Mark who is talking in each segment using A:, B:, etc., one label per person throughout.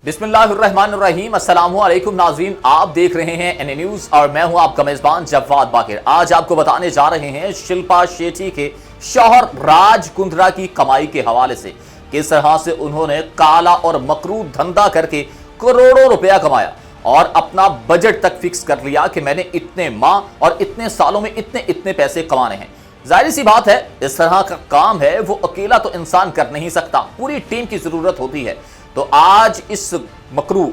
A: बिस्मिल्लाहिर्रहमानिर्रहीम, अस्सलामु अलैकुम नाज़रीन, आप देख रहे हैं एनए न्यूज़ और मैं हूं आपका मेज़बान जवाद बाकिर। आज आपको बताने जा रहे हैं शिल्पा शेट्टी के शौहर राज कुंद्रा की कमाई के हवाले से किस तरह से उन्होंने काला और मकरू धंधा करके करोड़ों रुपया कमाया और अपना बजट तक फिक्स कर लिया कि मैंने इतने माह और इतने सालों में इतने इतने पैसे कमाने हैं। जाहिर सी बात है, इस तरह का काम है वो अकेला तो इंसान कर नहीं सकता, पूरी टीम की जरूरत होती है। तो आज इस मकरू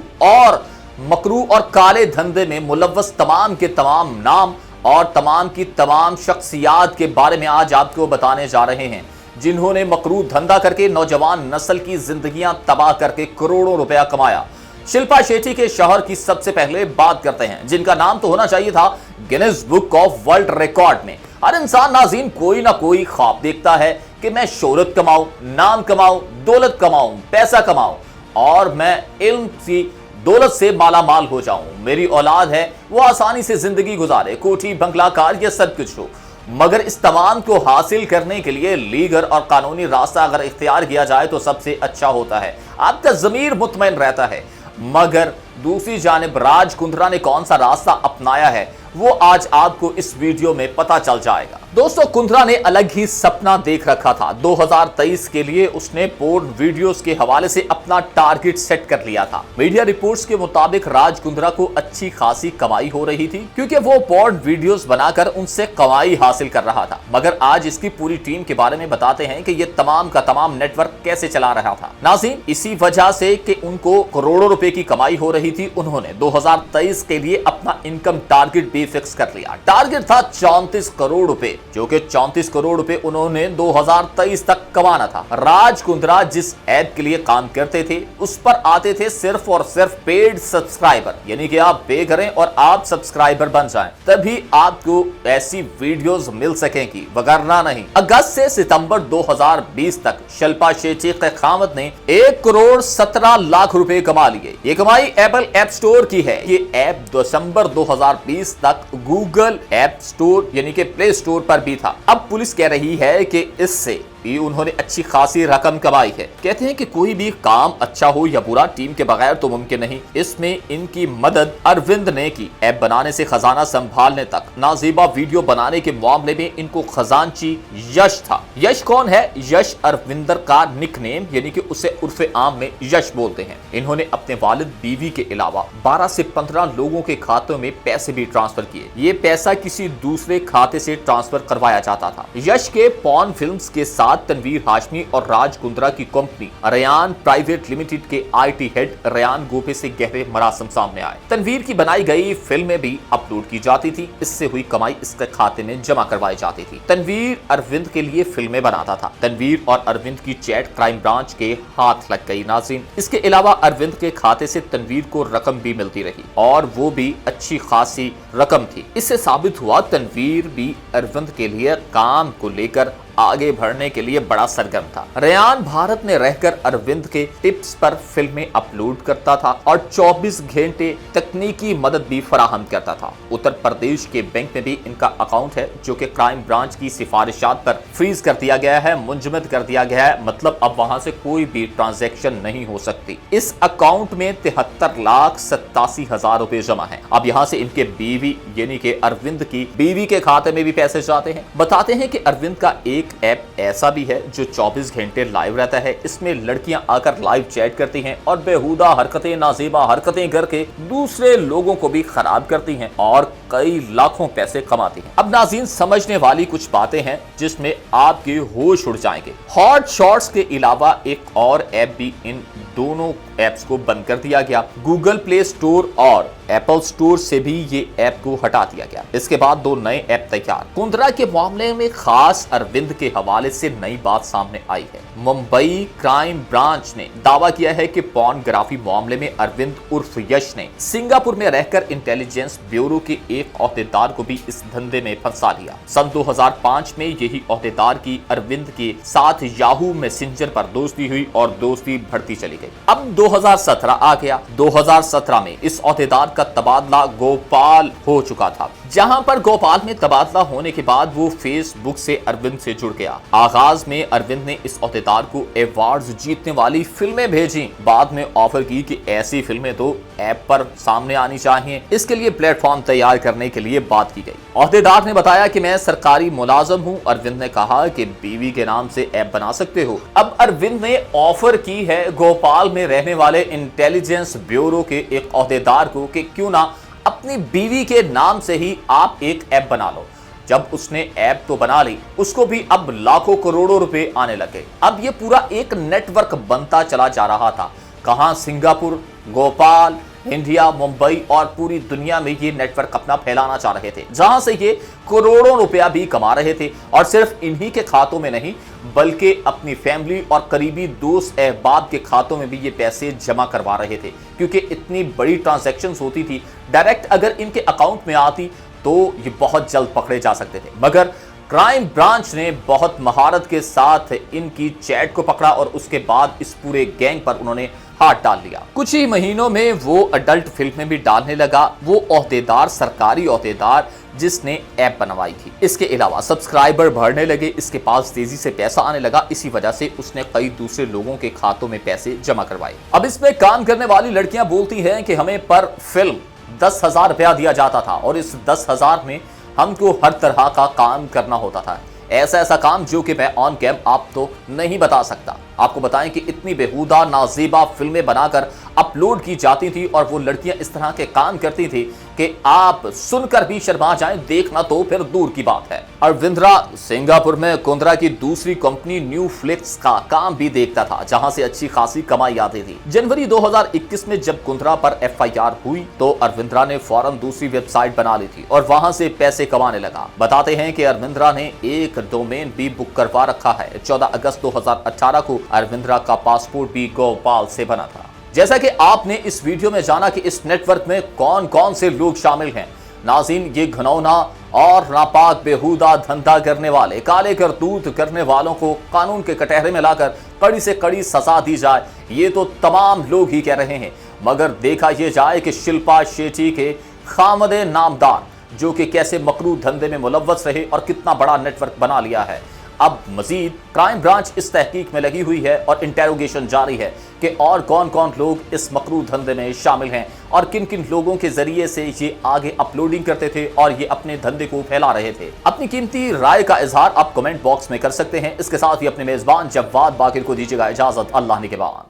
A: और काले धंधे में मुलव्वस तमाम के तमाम नाम और तमाम की तमाम शख्सियात के बारे में आज आपको बताने जा रहे हैं, जिन्होंने मकरू धंधा करके नौजवान नस्ल की जिंदगियां तबाह करके करोड़ों रुपया कमाया। शिल्पा शेट्टी के शौहर की सबसे पहले बात करते हैं, जिनका नाम तो होना चाहिए था Guinness book of world record में। हर इंसान नाज़रीन कोई ना कोई ख्वाब देखता है कि मैं शोहरत कमाऊं, नाम कमाऊं, दौलत कमाऊं, पैसा कमाऊं और मैं इल्म की दौलत से माला माल हो जाऊं। मेरी औलाद है वो आसानी से जिंदगी गुजारे, कोठी बंगला कार ये सब कुछ हो। मगर इस तमाम को हासिल करने के लिए लीगल और कानूनी रास्ता अगर इख्तियार किया जाए तो सबसे अच्छा होता है, आपका ज़मीर मुतमईन रहता है। मगर दूसरी जानिब राज कुंद्रा ने कौन सा रास्ता अपनाया है वो आज आपको इस वीडियो में पता चल जाएगा। दोस्तों, कुंद्रा ने अलग ही सपना देख रखा था। 2023 के लिए उसने पोर्न वीडियोस के हवाले से अपना टारगेट सेट कर लिया था। मीडिया रिपोर्ट्स के मुताबिक राज कुंद्रा को अच्छी खासी कमाई हो रही थी क्योंकि वो पोर्न वीडियोस बनाकर उनसे कमाई हासिल कर रहा था। मगर आज इसकी पूरी टीम के बारे में बताते हैं कि ये तमाम का तमाम नेटवर्क कैसे चला रहा था। नाज़रीन, इसी वजह से कि उनको करोड़ों रुपए की कमाई हो रही थी, उन्होंने 2023 के लिए अपना इनकम टारगेट भी फिक्स कर लिया। टारगेट था 34 करोड़ रुपए, जो कि 34 करोड़ रुपए उन्होंने 2023 तक कमाना था। राज कुंद्रा जिस ऐप के लिए काम करते थे उस पर आते थे सिर्फ और सिर्फ पेड सब्सक्राइबर, यानी कि आप पे करें और आप सब्सक्राइबर बन जाएं, तभी आपको ऐसी वीडियोस मिल सकेंगी, वगरना नहीं। अगस्त से सितंबर 2020 तक शिल्पा शेट्टी के क़यामत ने 1 करोड़ 17 लाख रुपए कमा लिए। ये कमाई एप्पल ऐप स्टोर की है। ये ऐप दिसंबर 2020 तक गूगल ऐप स्टोर यानी कि प्ले स्टोर पर भी था। अब पुलिस कह रही है कि इससे भी उन्होंने अच्छी खासी रकम कमाई है। कहते हैं कि कोई भी काम अच्छा हो या बुरा टीम के बगैर तो मुमकिन नहीं। इसमें इनकी मदद अरविंद ने की। ऐप बनाने से खजाना संभालने तक, नाजीबा वीडियो बनाने के मामले में इनको खजांची यश था। यश कौन है? यश अरविंदर का निकनेम, यानी कि उसे उर्फे आम में यश बोलते हैं। इन्होंने अपने वालिद, बीवी के अलावा 12 से 15 लोगों के खातों में पैसे भी ट्रांसफर किए। ये पैसा किसी दूसरे खाते से ट्रांसफर करवाया जाता था। यश के पॉर्न फिल्म्स के साथ तनवीर हाशमी और राज कुंद्रा की कंपनी रयान प्राइवेट लिमिटेड के आईटी हेड रयान गोपे से गहरे मरासम सामने आए। तनवीर की बनाई गई फिल्में भी अपलोड की जाती थी, इससे हुई कमाई इसके खाते में जमा करवाई जाती थी। तनवीर अरविंद के लिए फिल्में बनाता था। तनवीर और अरविंद की चैट क्राइम ब्रांच के हाथ लग गई। नाज़रीन, इसके अलावा अरविंद के खाते से तनवीर को रकम भी मिलती रही और वो भी अच्छी खासी रकम थी। इससे साबित हुआ तनवीर भी अरविंद के लिए काम को लेकर आगे बढ़ने के लिए बड़ा सरगर्म था। रयान भारत में रहकर अरविंद के टिप्स पर फिल्में अपलोड करता था और 24 घंटे तकनीकी मदद भी फराहम करता था। उत्तर प्रदेश के बैंक में भी इनका अकाउंट है, जो कि क्राइम ब्रांच की सिफारिशात पर फ्रीज कर दिया गया है, मुंजमद कर दिया गया है। मतलब अब वहां से कोई भी ट्रांजैक्शन नहीं हो सकती। इस अकाउंट में 73,87,000 रुपए जमा है। अब यहाँ से इनके बीवी यानी कि अरविंद की बीवी के खाते में भी पैसे जाते हैं। बताते हैं कि अरविंद का एक ऐप ऐसा भी है जो 24 घंटे लाइव रहता है। इसमें लड़कियां आकर लाइव चैट करती हैं और बेहुदा हरकतें, नाजीबा हरकतें करके दूसरे लोगों को भी खराब करती हैं और कई लाखों पैसे कमाती हैं। अब नाज़रीन, समझने वाली कुछ बातें हैं जिसमें आपके होश उड़ जाएंगे। हॉट शॉट्स के अलावा एक और ऐप भी इन दोनों ऐप्स को बंद कर दिया गया। गूगल प्ले स्टोर और एप्पल स्टोर से भी ये ऐप को हटा दिया गया। इसके बाद 2 नए ऐप तैयार। कुंद्रा के मामले में खास अरविंद के हवाले से नई बात सामने आई है। मुंबई क्राइम ब्रांच ने दावा किया है कि पॉर्नोग्राफी मामले में अरविंद उर्फ यश ने सिंगापुर में रहकर इंटेलिजेंस ब्यूरो के एक ओहदेदार को भी इस धंधे में फंसा लिया। सन 2005 में यही ओहदेदार की अरविंद के साथ याहू मैसेंजर पर दोस्ती हुई और दोस्ती बढ़ती चली गई। अब 2017 आ गया। 2017 में इस ओहदेदार का तबादला गोपाल हो चुका था, जहां पर गोपाल में तबादला होने के बाद वो फेसबुक से अरविंद से जुड़ गया। आगाज में अरविंद ने इस ओहदेदार को अवार्ड्स जीतने वाली फिल्में भेजी, बाद में ऑफर की कि ऐसी फिल्में तो ऐप पर सामने आनी चाहिए, इसके लिए प्लेटफॉर्म तैयार करने के लिए बात की गई। ओहदेदार ने बताया कि मैं सरकारी मुलाजिम हूं। अरविंद ने कहा कि बीवी के नाम से ऐप बना सकते हो। अब अरविंद ने ऑफर की है गोपाल में रहने वाले इंटेलिजेंस ब्यूरो के एक ओहदेदार को कि क्यों ना अपनी बीवी के नाम से ही आप एक ऐप बना लो। जब उसने ऐप तो बना ली, उसको भी अब लाखों करोड़ों रुपए आने लगे। अब ये पूरा एक नेटवर्क बनता चला जा रहा था। कहां सिंगापुर, गोपाल, इंडिया, मुंबई और पूरी दुनिया में ये नेटवर्क अपना फैलाना चाह रहे थे, जहां से ये करोड़ों रुपया भी कमा रहे थे। और सिर्फ इन्हीं के खातों में नहीं, बल्कि अपनी फैमिली और करीबी दोस्त अहबाब के खातों में भी ये पैसे जमा करवा रहे थे, क्योंकि इतनी बड़ी ट्रांजैक्शंस होती थी। डायरेक्ट अगर इनके अकाउंट में आती तो ये बहुत जल्द पकड़े जा सकते थे। मगर क्राइम ब्रांच ने बहुत महारत के साथ इनकी चैट को पकड़ा और उसके बाद इस पूरे गैंग पर उन्होंने हाथ डाल लिया। कुछ ही महीनों में वो अडल्ट फिल्में भी डालने लगा। वो ओहदेदार, सरकारी ओहदेदार जिसने ऐप बनवाई थी। इसके अलावा सब्सक्राइबर बढ़ने लगे, इसके पास तेजी से पैसा आने लगा। इसी वजह से उसने कई दूसरे लोगों के खातों में पैसे जमा करवाए। अब इसमें काम करने वाली लड़कियां बोलती हैं कि हमें पर फिल्म 10,000 रुपया दिया जाता था और इस 10,000 में हमको हर तरह का काम करना होता था। ऐसा काम जो कि मैं ऑन कैम आप तो नहीं बता सकता। आपको बताएं कि इतनी बेहुदा नाजीबा फिल्में बनाकर अपलोड की जाती थी और वो लड़कियां इस तरह के काम करती थी कि आप सुनकर भी शर्मा जाएं, देखना तो फिर दूर की बात है। अरविंद्रा सिंगापुर में कुंद्रा की दूसरी कंपनी न्यू फ्लिक्स का काम भी देखता था, जहां से अच्छी खासी कमाई आती थी। जनवरी 2021 में जब कुंद्रा पर FIR हुई तो अरविंद्रा ने फौरन दूसरी वेबसाइट बना ली थी और वहां से पैसे कमाने लगा। बताते हैं कि अरविंद्रा ने एक डोमेन भी बुक करवा रखा है। 14 अगस्त 2018 को अरविंद्रा का पासपोर्ट भी गोपाल से बना था। जैसा कि आपने इस वीडियो में जाना कि इस नेटवर्क में कौन कौन से लोग शामिल हैं। नाज़रीन, ये घिनौना और नापाक बेहुदा धंधा करने वाले, काले करतूत करने वालों को कानून के कटहरे में लाकर कड़ी से कड़ी सजा दी जाए, ये तो तमाम लोग ही कह रहे हैं। मगर देखा यह जाए कि शिल्पा शेट्टी के खामदे नामदार जो कि कैसे मकरू धंधे में मुलव्वस रहे और कितना बड़ा नेटवर्क बना लिया है। अब मजीद क्राइम ब्रांच इस तहकीक में लगी हुई है और इंटेरोगेशन जारी है कि और कौन कौन लोग इस मकरू धंधे में शामिल हैं और किन किन लोगों के जरिए से ये आगे अपलोडिंग करते थे और ये अपने धंधे को फैला रहे थे। अपनी कीमती राय का इजहार आप कमेंट बॉक्स में कर सकते हैं। इसके साथ ही अपने मेजबान जवाद बाकिर को दीजिएगा इजाजत। अल्लाह निगहबान।